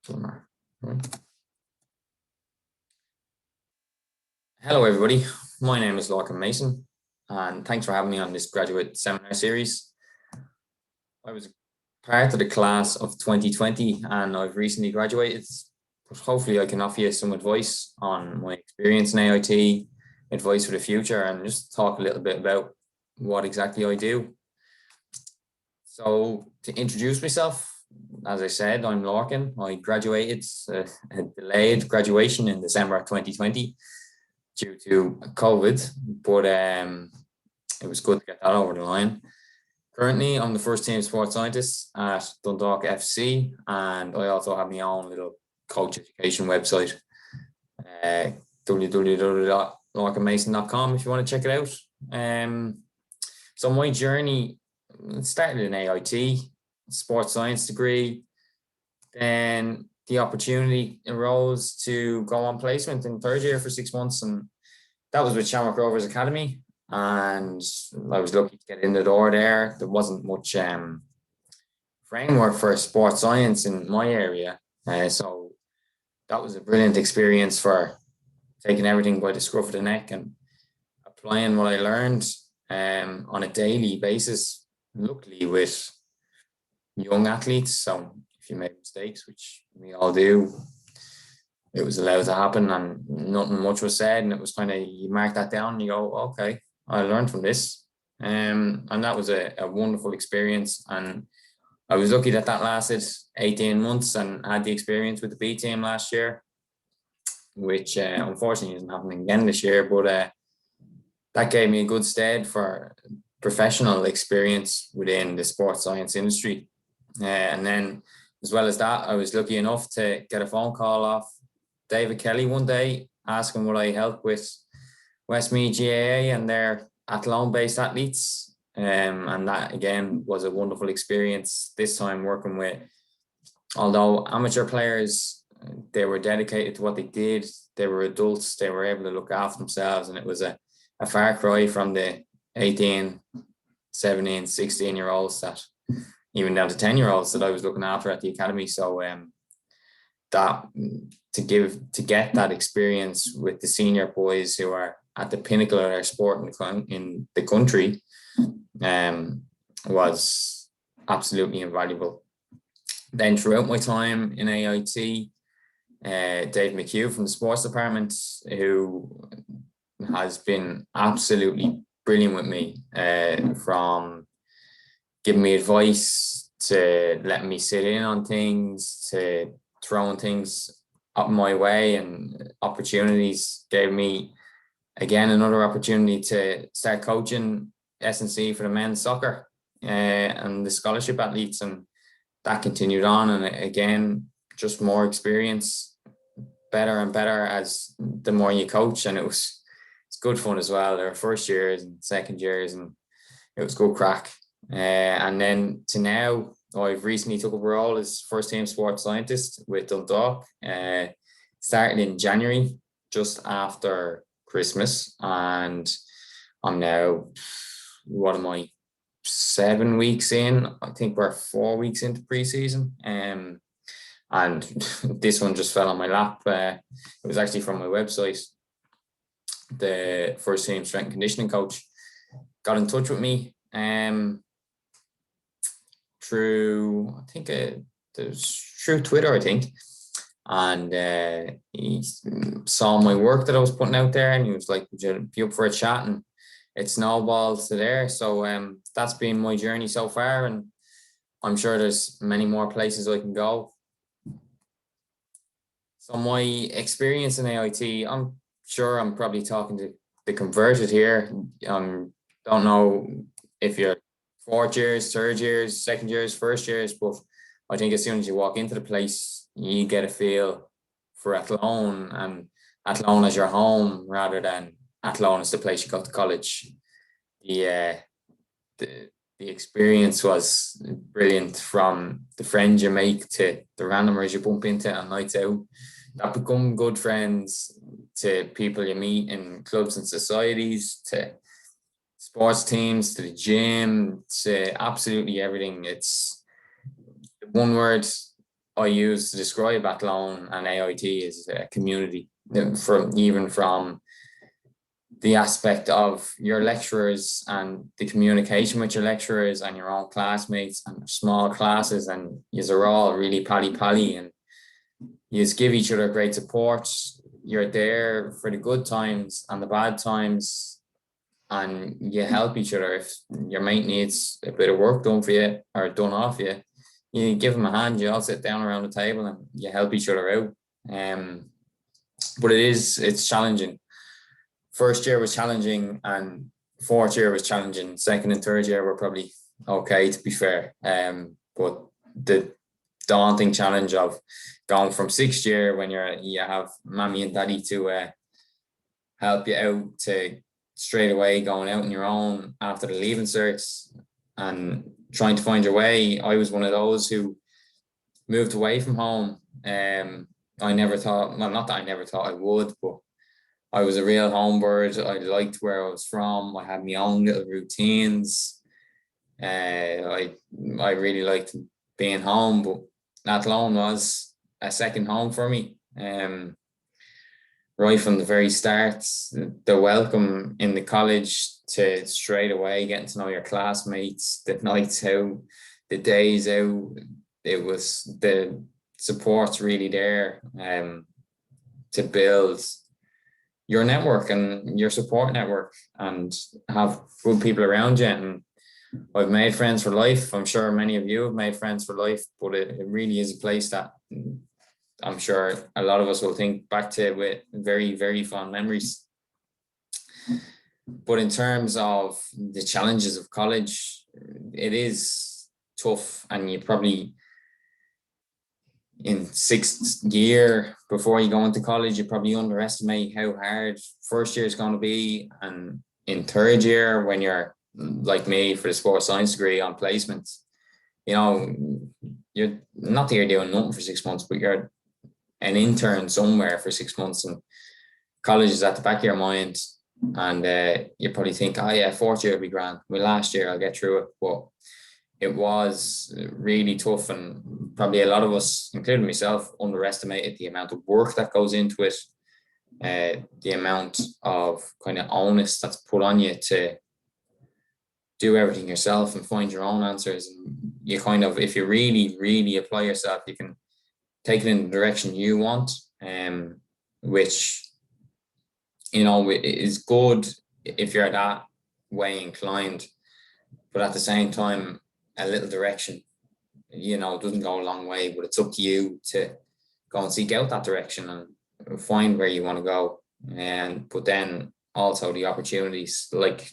Hello, everybody. My name is Lorcan Mason, and thanks for having me on this graduate seminar series. I was part of the class of 2020, and I've recently graduated. But hopefully, I can offer you some advice on my experience in AIT, advice for the future, and just talk a little bit about what exactly I do. So, to introduce myself, as I said, I'm Lorcan. I graduated a delayed graduation in December 2020 due to COVID, but it was good to get that over the line. Currently, I'm the first team sports scientist at Dundalk FC, and I also have my own little coach education website, www.lorcanmason.com if you want to check it out. So my journey started in AIT, sports science degree, then the opportunity arose to go on placement in third year for 6 months, and that was with Shamrock Rovers Academy. And I was lucky to get in the door there. There wasn't much framework for sports science in my area, so that was a brilliant experience for taking everything by the scruff of the neck and applying what I learned on a daily basis, luckily with young athletes. So if you make mistakes, which we all do, it was allowed to happen and nothing much was said. And it was kind of, you mark that down and you go, okay, I learned from this. And that was a wonderful experience. And I was lucky that lasted 18 months and had the experience with the B team last year, which unfortunately isn't happening again this year. But that gave me a good stead for professional experience within the sports science industry. And then, as well as that, I was lucky enough to get a phone call off David Kelly one day asking would I help with Westmeath GAA and their Athlone-based athletes. And that, again, was a wonderful experience, this time working with, although amateur players, they were dedicated to what they did. They were adults. They were able to look after themselves. And it was a far cry from the 18, 17, 16-year-olds that, even down to 10-year-olds that I was looking after at the academy. So that to get that experience with the senior boys who are at the pinnacle of their sport in the country was absolutely invaluable. Then throughout my time in AIT, Dave McHugh from the sports department, who has been absolutely brilliant with me, from giving me advice to letting me sit in on things, to throwing things up my way and opportunities, gave me, again, another opportunity to start coaching S&C for the men's soccer and the scholarship athletes. And that continued on. And again, just more experience, better and better as the more you coach. And it's good fun as well. There were first years and second years, and it was good crack. And then to now, I've recently took up a role as first team sports scientist with Dundalk. Started in January, just after Christmas, and I'm now, 7 weeks in? I think we're 4 weeks into preseason. And this one just fell on my lap. It was actually from my website. The first team strength and conditioning coach got in touch with me through, I think through Twitter, I think. And he saw my work that I was putting out there, and he was like, would you be up for a chat? And it snowballed to there. So that's been my journey so far, and I'm sure there's many more places I can go. So my experience in AIT, I'm sure I'm probably talking to the converted here. Don't know if you're fourth years, third years, second years, first years, but I think as soon as you walk into the place, you get a feel for Athlone, and Athlone as your home rather than Athlone as the place you go to college. The experience was brilliant, from the friends you make to the randomers you bump into on nights out that become good friends, to people you meet in clubs and societies, to sports teams, to the gym, to absolutely everything. It's one word I use to describe Athlone and AIT is a community, from the aspect of your lecturers and the communication with your lecturers and your own classmates and small classes, and you are all really pally and you just give each other great support. You're there for the good times and the bad times, and you help each other. If your mate needs a bit of work done for you or done off you, you give them a hand. You all sit down around the table and you help each other out. But it's challenging. First year was challenging, and fourth year was challenging. Second and third year were probably okay, to be fair. But the daunting challenge of going from sixth year, when you have mommy and daddy to help you out, to straight away going out on your own after the leaving certs and trying to find your way. I was one of those who moved away from home. I never thought, well, not that I never thought I would, but I was a real home bird. I liked where I was from. I had my own little routines. I really liked being home, but Athlone was a second home for me. Right from the very start, the welcome in the college to straight away getting to know your classmates, the nights out, the days out, it was the support's really there to build your network and your support network and have good people around you. And I've made friends for life. I'm sure many of you have made friends for life, but it really is a place that I'm sure a lot of us will think back to with very, very fond memories. But in terms of the challenges of college, it is tough, and you probably, in sixth year before you go into college, you probably underestimate how hard first year is going to be. And in third year, when you're like me for the sports science degree on placements, you're not that you're doing nothing for 6 months, but you're an intern somewhere for 6 months, and college is at the back of your mind. And you probably think, oh yeah, fourth year will be grand. Well, last year I'll get through it. But it was really tough, and probably a lot of us, including myself, underestimated the amount of work that goes into it, the amount of kind of onus that's put on you to do everything yourself and find your own answers. And you kind of, if you really, really apply yourself, you can take it in the direction you want, which, is good if you're that way inclined. But at the same time, a little direction, doesn't go a long way, but it's up to you to go and seek out that direction and find where you want to go. But then also the opportunities, like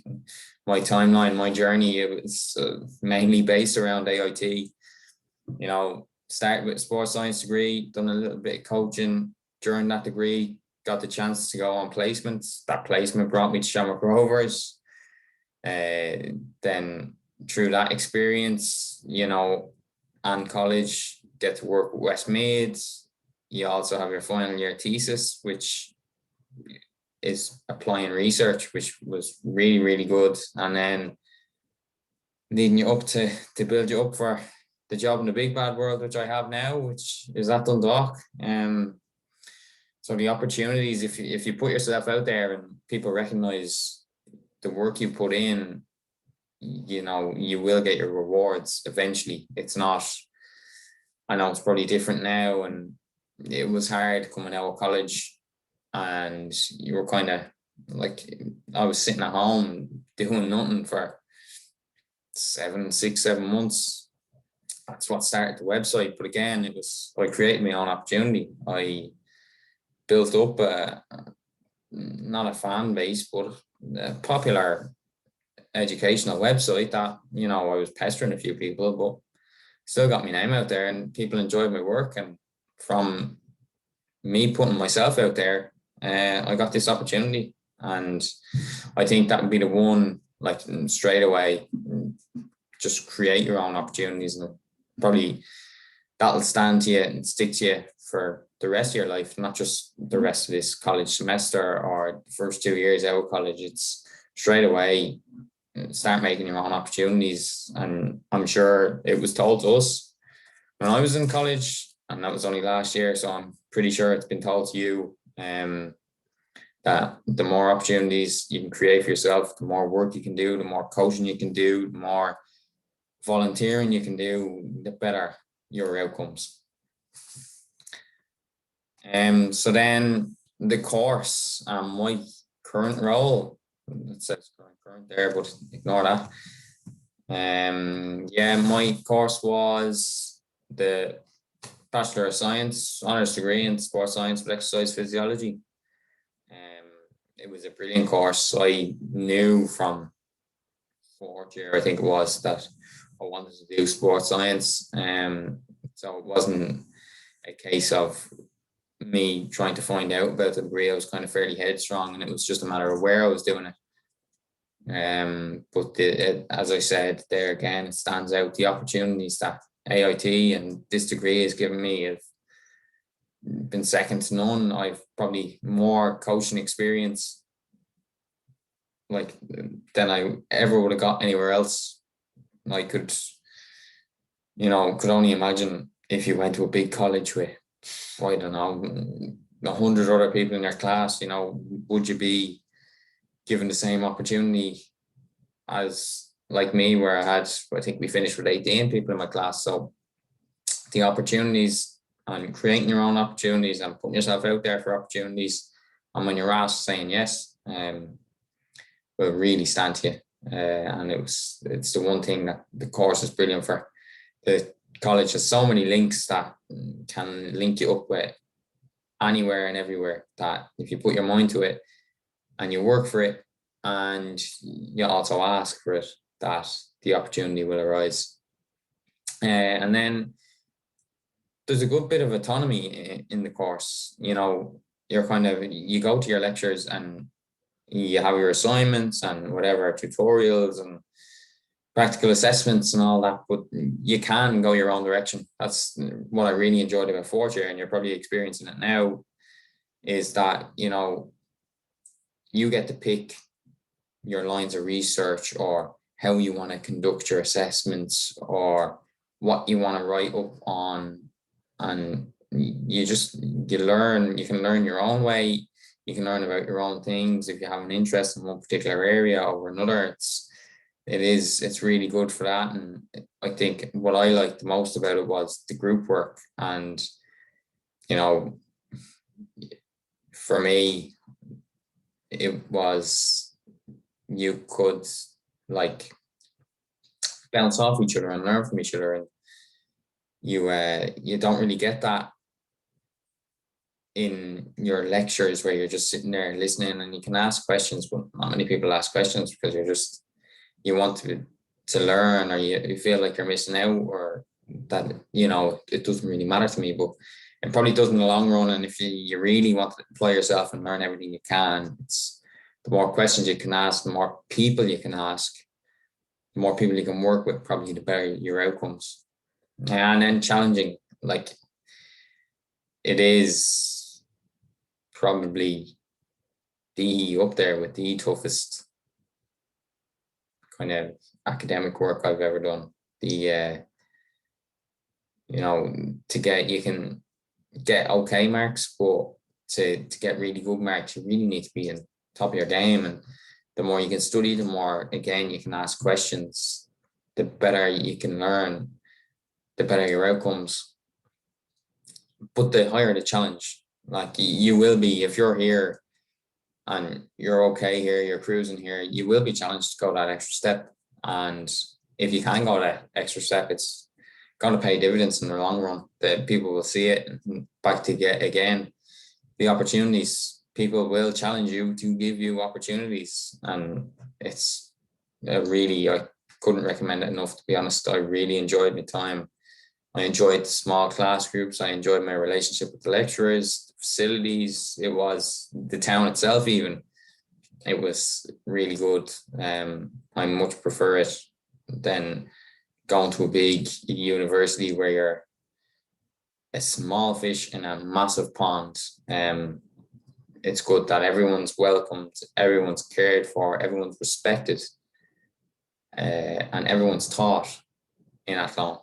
my timeline, my journey, it was mainly based around AIT. Started with a sports science degree, done a little bit of coaching during that degree, got the chance to go on placements. That placement brought me to Shamrock Rovers. Then through that experience, and college, get to work with Westmead. You also have your final year thesis, which is applying research, which was really, really good. And then leading you up to build you up for the job in the big bad world, which I have now, which is at Dundalk. So the opportunities, if you put yourself out there and people recognize the work you put in, you will get your rewards eventually. It's not, I know it's probably different now, and it was hard coming out of college, and you were kind of like, I was sitting at home doing nothing for 6, 7 months. That's what started the website. But again, I created my own opportunity. I built up not a fan base, but a popular educational website that, I was pestering a few people, but still got my name out there and people enjoyed my work. And from me putting myself out there, I got this opportunity. And I think that would be the one, like, straight away, just create your own opportunities, and probably that'll stand to you and stick to you for the rest of your life, not just the rest of this college semester or the first 2 years out of college. It's straight away, start making your own opportunities. And I'm sure it was told to us when I was in college, and that was only last year. So I'm pretty sure it's been told to you that the more opportunities you can create for yourself, the more work you can do, the more coaching you can do, the more volunteering you can do, the better your outcomes. So then the course, my current role, it says current there, but ignore that. Yeah, my course was the Bachelor of Science, honours degree in sports science with exercise physiology. It was a brilliant course. I knew from fourth year, I think it was, that I wanted to do sports science. So it wasn't a case of me trying to find out about the degree. I was kind of fairly headstrong, and it was just a matter of where I was doing it. But as I said there again, it stands out. The opportunities that AIT and this degree has given me have been second to none. I've probably more coaching experience like than I ever would have got anywhere else. I could only imagine if you went to a big college with, I don't know, 100 other people in your class, would you be given the same opportunity as like me, where I think we finished with 18 people in my class. So the opportunities and creating your own opportunities and putting yourself out there for opportunities, and when you're asked, saying yes, will really stand to you. And it's the one thing that the course is brilliant for. The college has so many links that can link you up with anywhere and everywhere, that if you put your mind to it and you work for it and you also ask for it, that the opportunity will arise. And then there's a good bit of autonomy in the course. You go to your lectures and you have your assignments and whatever, tutorials and practical assessments and all that, but you can go your own direction. That's what I really enjoyed about fourth year, and you're probably experiencing it now, is that, you get to pick your lines of research, or how you want to conduct your assessments, or what you want to write up on. And you can learn your own way. You can learn about your own things. If you have an interest in one particular area over another, it's really good for that. And I think what I liked the most about it was the group work. And, for me, it was, you could like bounce off each other and learn from each other. And you don't really get that in your lectures, where you're just sitting there listening and you can ask questions, but not many people ask questions because you want to learn, or you feel like you're missing out, or that, it doesn't really matter to me. But it probably does in the long run. And if you really want to apply yourself and learn everything you can, it's the more questions you can ask, the more people you can ask, the more people you can work with, probably the better your outcomes. And then challenging, like, it is probably up there with the toughest kind of academic work I've ever done. You can get okay marks, but to get really good marks, you really need to be in top of your game. And the more you can study, the more, again, you can ask questions, the better you can learn, the better your outcomes. But the higher the challenge. Like, you will be, if you're here and you're okay here, you're cruising here, you will be challenged to go that extra step. And if you can go that extra step, it's going to pay dividends in the long run. That people will see it. And back to get again, the opportunities, people will challenge you to give you opportunities. And it's I couldn't recommend it enough, to be honest. I really enjoyed my time. I enjoyed the small class groups. I enjoyed my relationship with the lecturers, the facilities. It was the town itself, even. It was really good. I much prefer it than going to a big university where you're a small fish in a massive pond. It's good that everyone's welcomed, everyone's cared for, everyone's respected, and everyone's taught in Athlone.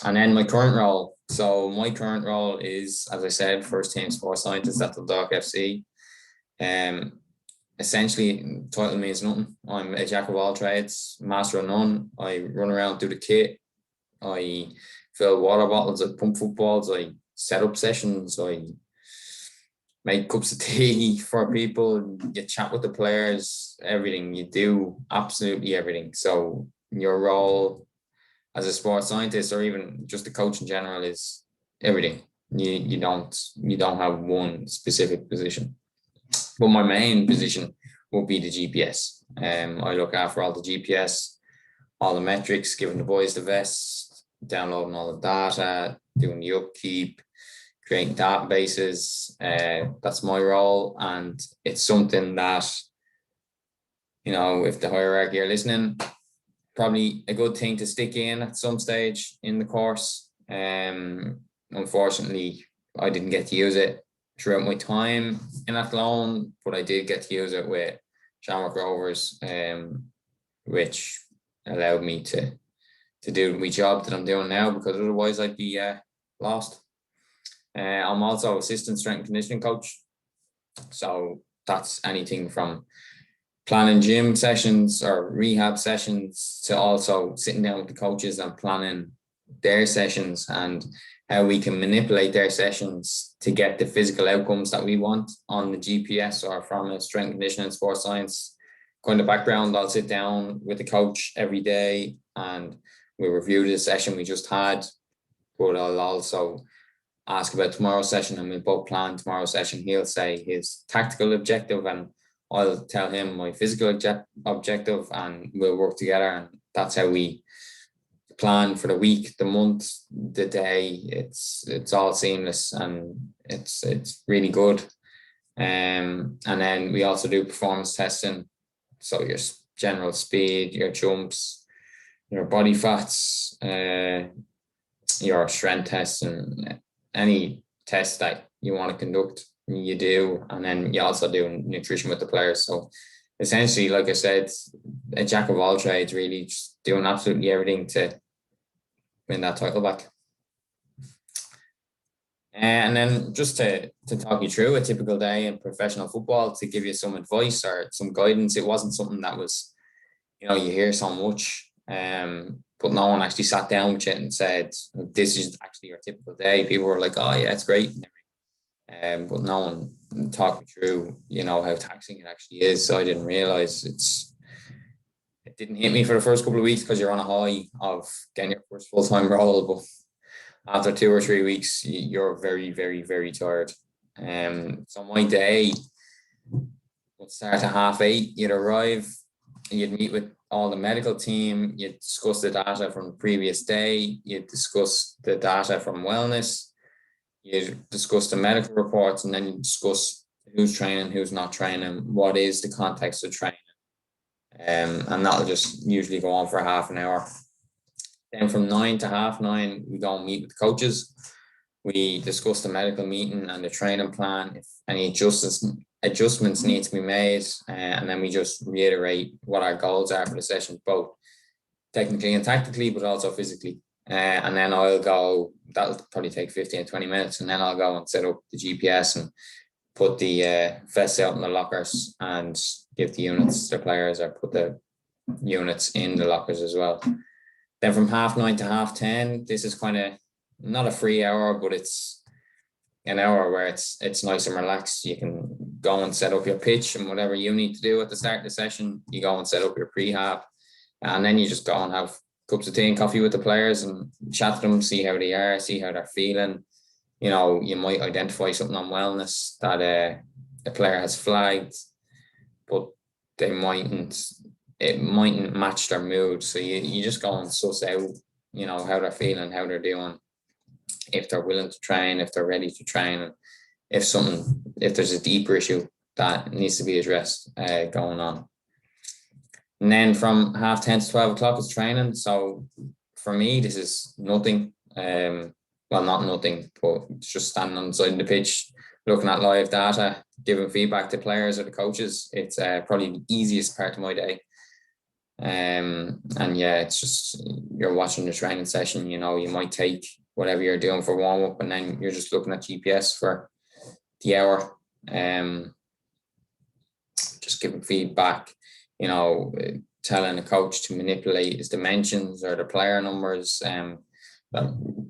And then my current role. So my current role is, as I said, first team sports scientist at the Dundalk FC. Essentially, title means nothing. I'm a jack of all trades, master of none. I run around, do the kit. I fill water bottles. I pump footballs. I set up sessions. I make cups of tea for people. You chat with the players. Everything you do, absolutely everything. So your role as a sports scientist, or even just a coach in general, is everything. You don't have one specific position. But my main position will be the GPS. I look after all the GPS, all the metrics, giving the boys the vests, downloading all the data, doing the upkeep, creating databases. That's my role, and it's something that, if the hierarchy are listening, probably a good thing to stick in at some stage in the course. Unfortunately, I didn't get to use it throughout my time in Athlone, but I did get to use it with Shamrock Rovers, which allowed me to do my job that I'm doing now, because otherwise I'd be lost. I'm also assistant strength and conditioning coach. So that's anything from planning gym sessions or rehab sessions to also sitting down with the coaches and planning their sessions and how we can manipulate their sessions to get the physical outcomes that we want on the GPS or from a strength conditioning and sports science kind of background. I'll sit down with the coach every day and we'll review the session we just had, but I'll also ask about tomorrow's session and we'll both plan tomorrow's session. He'll say his tactical objective and I'll tell him my physical objective, and we'll work together. And that's how we plan for the week, the month, the day. It's all seamless and it's really good. And then we also do performance testing. So your general speed, your jumps, your body fats, your strength tests, and any test that you want to conduct, you do. And then you also do nutrition with the players. So essentially, like I said, a jack of all trades, really, just doing absolutely everything to win that title back. And then just to talk you through a typical day in professional football, to give you some advice or some guidance. It wasn't something that was, you hear so much, but no one actually sat down with you and said, this is actually your typical day. People were like, oh yeah, it's great. But no one talked me through, how taxing it actually is. So I didn't realize it didn't hit me for the first couple of weeks because you're on a high of getting your first full-time role. But after 2 or 3 weeks, you're very, very, very tired. So my day would start at 8:30. You'd arrive, you'd meet with all the medical team, you'd discuss the data from the previous day, you'd discuss the data from wellness, you discuss the medical reports, and then you discuss who's training, who's not training, what is the context of training. And that'll just usually go on for half an hour. Then from 9 to 9:30, we go and meet with the coaches. We discuss the medical meeting and the training plan, if any adjustments need to be made. And then we just reiterate what our goals are for the session, both technically and tactically, but also physically. And then I'll go, that'll probably take 15 or 20 minutes. And then I'll go and set up the GPS and put the vests out in the lockers and give the units to players, or put the units in the lockers as well. Then from 9:30 to 10:30, this is kind of not a free hour, but it's an hour where it's nice and relaxed. You can go and set up your pitch and whatever you need to do at the start of the session. You go and set up your prehab, and then you just go and have cups of tea and coffee with the players and chat to them, see how they are, see how they're feeling. You might identify something on wellness that a player has flagged, but it mightn't match their mood. So you just go and suss out, how they're feeling, how they're doing, if they're willing to train, if they're ready to train, and if there's a deeper issue that needs to be addressed going on. And then from 10:30 to 12 o'clock is training. So for me, this is nothing. Well, not nothing, but it's just standing on the side of the pitch, looking at live data, giving feedback to players or the coaches. It's probably the easiest part of my day. And yeah, it's just, you're watching the training session, you know, you might take whatever you're doing for warm up, and then you're just looking at GPS for the hour, just giving feedback, you know, telling the coach to manipulate his dimensions or the player numbers.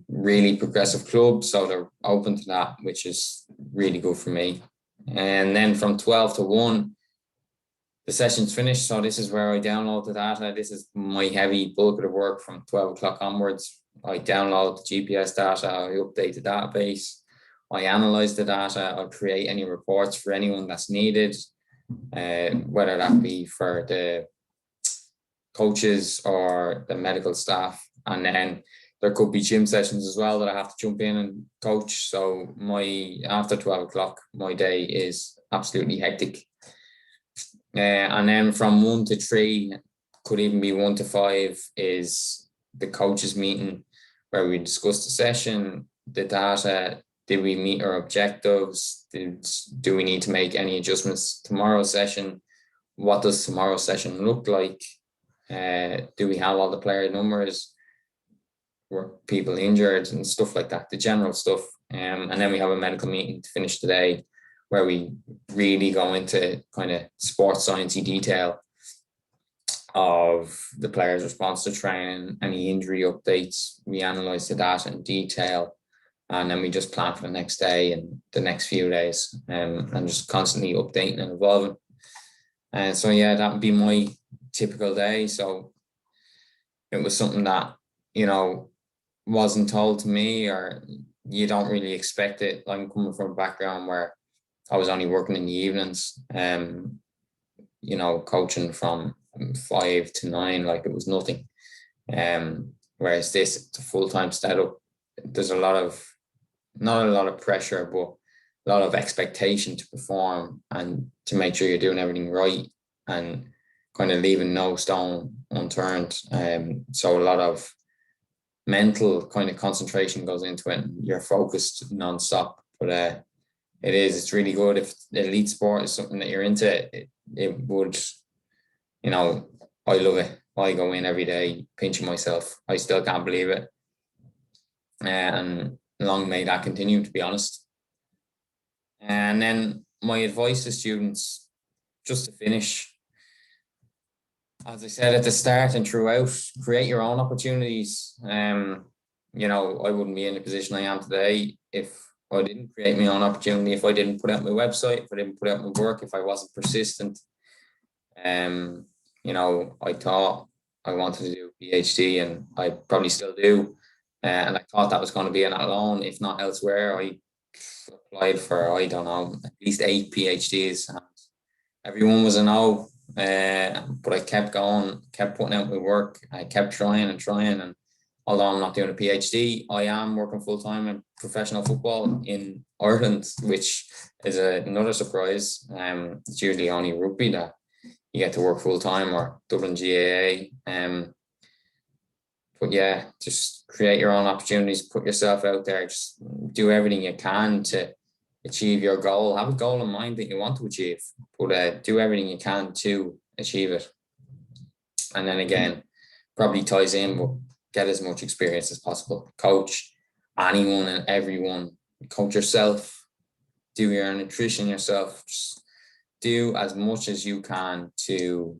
Really progressive club, so they're open to that, which is really good for me. And then from 12 to 1, the session's finished. So this is where I download the data. This is my heavy bulk of the work from 12 o'clock onwards. I download the GPS data, I update the database, I analyze the data, I'll create any reports for anyone that's needed, whether that be for the coaches or the medical staff. And then there could be gym sessions as well that I have to jump in and coach. So after 12 o'clock, my day is absolutely hectic. And then from 1 to 3, could even be 1 to 5, is the coaches meeting, where we discuss the session, the data. Did we meet our objectives? Do we need to make any adjustments tomorrow's session? What does tomorrow's session look like? Do we have all the player numbers? Were people injured and stuff like that, the general stuff. And then we have a medical meeting to finish the day, where we really go into kind of sports sciencey detail of the player's response to training, any injury updates. We analyze the data in detail, and then we just plan for the next day and the next few days, and just constantly updating and evolving. And so, yeah, that would be my typical day. So it was something that, you know, wasn't told to me, or you don't really expect it. I'm coming from a background where I was only working in the evenings, you know, coaching from 5 to 9, like it was nothing. Whereas this, it's a full-time setup. There's not a lot of pressure, but a lot of expectation to perform and to make sure you're doing everything right, and kind of leaving no stone unturned. So a lot of mental kind of concentration goes into it, and you're focused non-stop. But it's really good. If elite sport is something that you're into, it would, you know, I love it. I go in every day pinching myself. I still can't believe it. And long may that continue, to be honest. And then my advice to students, just to finish, as I said at the start and throughout, create your own opportunities. You know, I wouldn't be in the position I am today if I didn't create my own opportunity, if I didn't put out my website, if I didn't put out my work, if I wasn't persistent. You know, I thought I wanted to do a PhD, and I probably still do. And I thought that was going to be in Athlone, if not elsewhere. I applied for, I don't know, at least 8 PhDs, and everyone was a no. But I kept going, kept putting out my work. I kept trying and trying. And although I'm not doing a PhD, I am working full-time in professional football in Ireland, which is another surprise. It's usually only rugby that you get to work full-time, or Dublin GAA. But yeah, just create your own opportunities, put yourself out there, just do everything you can to achieve your goal. Have a goal in mind that you want to achieve, but do everything you can to achieve it. And then again, probably ties in, but get as much experience as possible. Coach anyone and everyone. Coach yourself. Do your nutrition yourself. Just do as much as you can to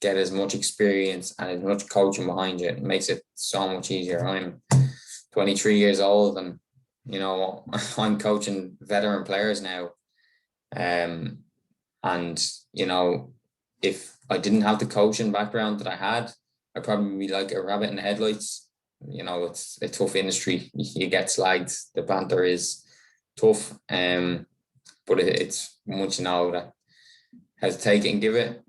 get as much experience and as much coaching behind you. It makes it so much easier. I'm 23 years old, and you know, I'm coaching veteran players now. And you know, if I didn't have the coaching background that I had, I'd probably be like a rabbit in the headlights. You know, it's a tough industry. You get slagged. The banter is tough. But it's once you know that hesitate and give it,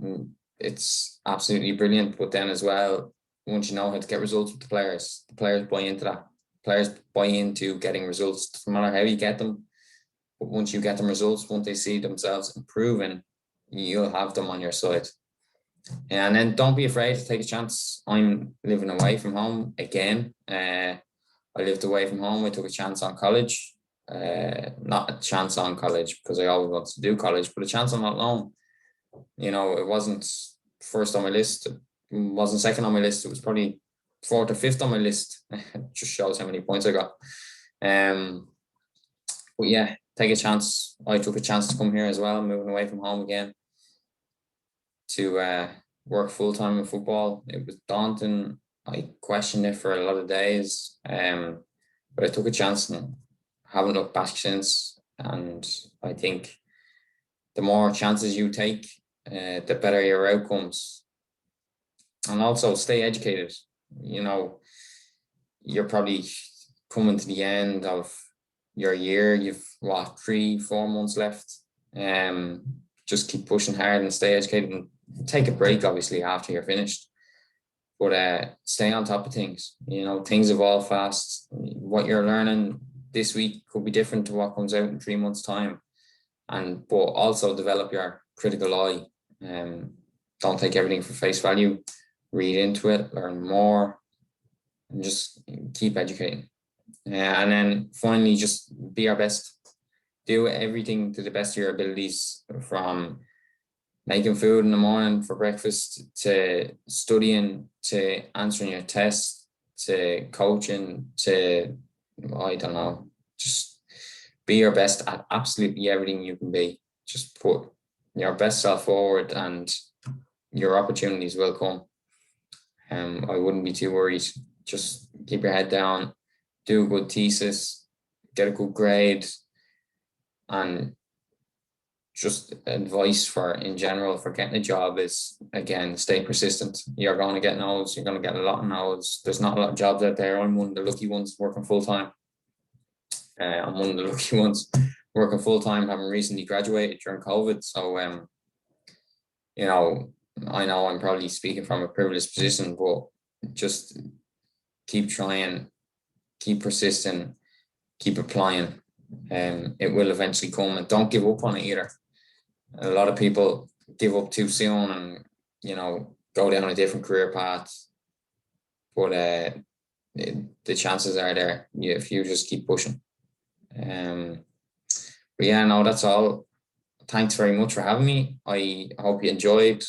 it's absolutely brilliant. But then as well, once you know how to get results with the players buy into that. Players buy into getting results, no matter how you get them. But once you get them results, once they see themselves improving, you'll have them on your side. And then don't be afraid to take a chance. I'm living away from home again. I lived away from home. I took a chance on college. Not a chance on college because I always wanted to do college, but a chance on that loan. You know, it wasn't first on my list. wasn't second on my list. It was probably fourth or fifth on my list. Just shows how many points I got. But yeah, take a chance. I took a chance to come here as well, moving away from home again to work full time in football. It was daunting. I questioned it for a lot of days, but I took a chance and haven't looked back since. And I think the more chances you take, the better your outcomes. And also stay educated. You know, you're probably coming to the end of your year. You've 3-4 months left. Just keep pushing hard and stay educated, and take a break obviously after you're finished. But stay on top of things. You know, things evolve fast. What you're learning this week could be different to what comes out in 3 months' time. But also develop your critical eye. Don't take everything for face value. Read into it, learn more, and just keep educating. And then finally, just be our best. Do everything to the best of your abilities, from making food in the morning for breakfast, to studying, to answering your tests, to coaching, to, I don't know, just be your best at absolutely everything you can be. Just put your best self forward and your opportunities will come. I wouldn't be too worried. Just keep your head down, do a good thesis, get a good grade, and just advice in general for getting a job is, again, stay persistent. You're going to get no's. You're going to get a lot of no's. There's not a lot of jobs out there. I'm one of the lucky ones working full time. I'm one of the lucky ones working full time, having recently graduated during COVID. So, you know, I know I'm probably speaking from a privileged position, but just keep trying, keep persisting, keep applying. It will eventually come, and don't give up on it either. A lot of people give up too soon and, you know, go down a different career path. But the chances are there if you just keep pushing. But yeah, no, that's all. Thanks very much for having me. I hope you enjoyed.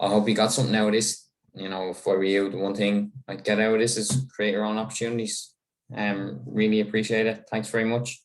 I hope you got something out of this. You know, if I were you, the one thing I'd get out of this is create your own opportunities. Really appreciate it. Thanks very much.